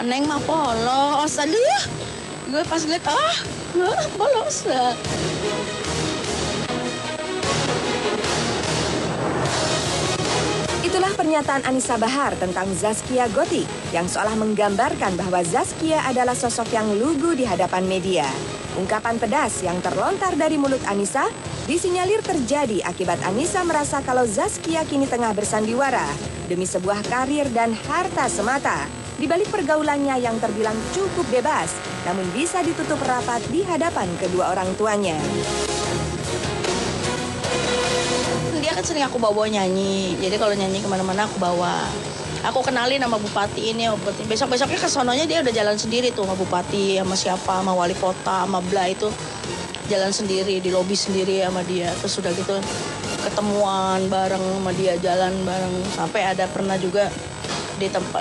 Neng mah polos, aduh ya. Gue pas liat, polos. Itulah pernyataan Anisa Bahar tentang Zaskia Gotik yang seolah menggambarkan bahwa Zaskia adalah sosok yang lugu di hadapan media. Ungkapan pedas yang terlontar dari mulut Anisa disinyalir terjadi akibat Anisa merasa kalau Zaskia kini tengah bersandiwara demi sebuah karir dan harta semata. Di balik pergaulannya yang terbilang cukup bebas, namun bisa ditutup rapat di hadapan kedua orang tuanya. Dia kan sering aku bawa nyanyi, jadi kalau nyanyi kemana-mana aku bawa. Aku kenalin sama bupati ini, besok-besoknya ke sononya dia udah jalan sendiri tuh sama bupati, sama siapa, sama wali kota, sama bla itu. Jalan sendiri, di lobi sendiri sama dia. Terus udah gitu ketemuan bareng sama dia, jalan bareng. Sampai ada pernah juga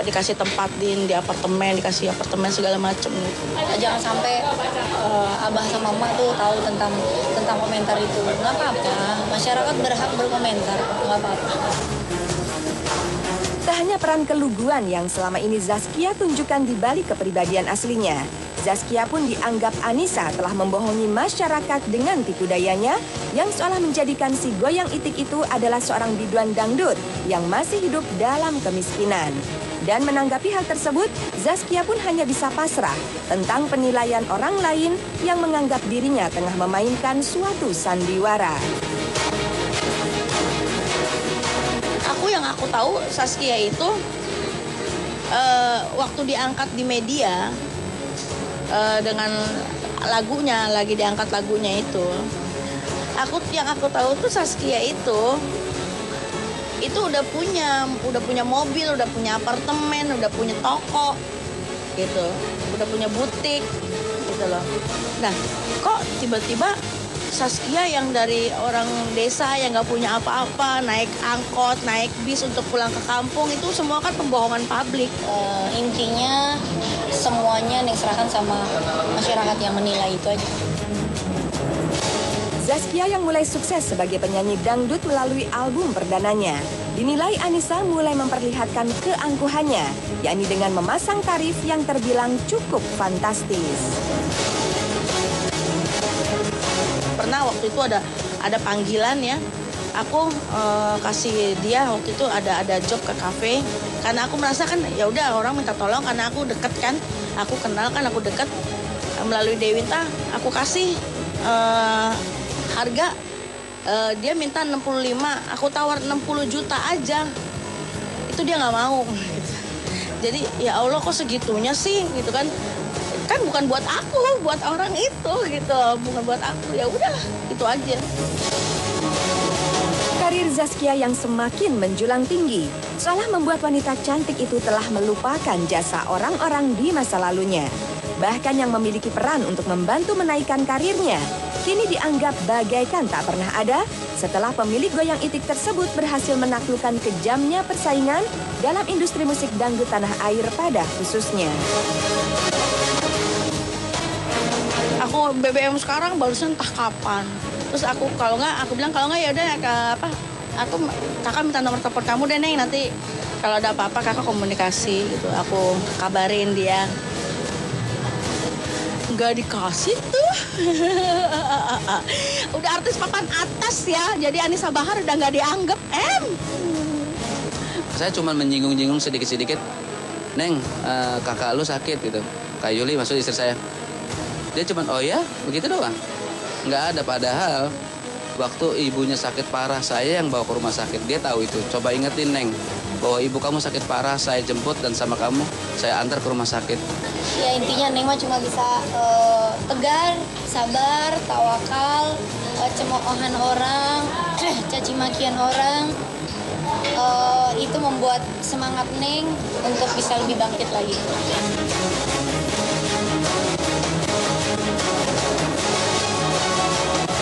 dikasih tempat di apartemen, dikasih apartemen segala macem gitu. Jangan sampai abah sama mama tuh tahu tentang komentar itu. Nggak apa-apa, masyarakat berhak berkomentar, nggak apa-apa. Tak hanya peran keluguan yang selama ini Zaskia tunjukkan di balik kepribadian aslinya. Zaskia pun dianggap Anisa telah membohongi masyarakat dengan tipu dayanya yang seolah menjadikan si goyang itik itu adalah seorang biduan dangdut yang masih hidup dalam kemiskinan. Dan menanggapi hal tersebut, Zaskia pun hanya bisa pasrah tentang penilaian orang lain yang menganggap dirinya tengah memainkan suatu sandiwara. Yang aku tahu Zaskia itu waktu diangkat di media dengan lagunya, lagi diangkat lagunya itu, yang aku tahu tuh Zaskia itu udah punya mobil, udah punya apartemen, udah punya toko gitu, udah punya butik gitu loh. Nah, kok tiba-tiba Zaskia yang dari orang desa yang nggak punya apa-apa, naik angkot, naik bis untuk pulang ke kampung, itu semua kan pembohongan publik. Intinya semuanya diserahkan sama masyarakat yang menilai itu aja. Zaskia yang mulai sukses sebagai penyanyi dangdut melalui album perdananya, dinilai Anisa mulai memperlihatkan keangkuhannya, yakni dengan memasang tarif yang terbilang cukup fantastis. Pernah waktu itu ada panggilan ya, aku kasih dia waktu itu ada job ke kafe, karena aku merasa kan ya udah orang minta tolong karena aku deket kan, aku kenal kan, aku deket melalui Dewinta, aku kasih harga, dia minta 65, aku tawar 60 juta aja, itu dia nggak mau. Jadi ya Allah kok segitunya sih gitu kan bukan buat aku, buat orang itu gitu, bukan buat aku, ya udah itu aja. Karir Zaskia yang semakin menjulang tinggi seolah membuat wanita cantik itu telah melupakan jasa orang-orang di masa lalunya. Bahkan yang memiliki peran untuk membantu menaikkan karirnya kini dianggap bagaikan tak pernah ada setelah pemilik goyang itik tersebut berhasil menaklukkan kejamnya persaingan dalam industri musik dangdut tanah air pada khususnya. Aku BBM sekarang barusan entah kapan. Terus aku bilang kalau nggak ya udah kakak minta nomor telepon kamu deh Neng, nanti kalau ada apa-apa kakak komunikasi gitu. Aku kabarin dia. Nggak dikasih tuh. Udah artis papan atas ya, jadi Anisa Bahar udah nggak dianggap Saya cuma menyinggung-nyinggung sedikit-sedikit. Neng, kakak lu sakit gitu. Kak Yuli maksud istri saya. Dia cuma, oh ya, begitu doang. Nggak ada, padahal waktu ibunya sakit parah, saya yang bawa ke rumah sakit. Dia tahu itu. Coba ingetin, Neng, bahwa ibu kamu sakit parah, saya jemput dan sama kamu, saya antar ke rumah sakit. Ya intinya Neng mah cuma bisa tegar, sabar, tawakal, cemoohan orang, caci makian orang. Itu membuat semangat Neng untuk bisa lebih bangkit lagi.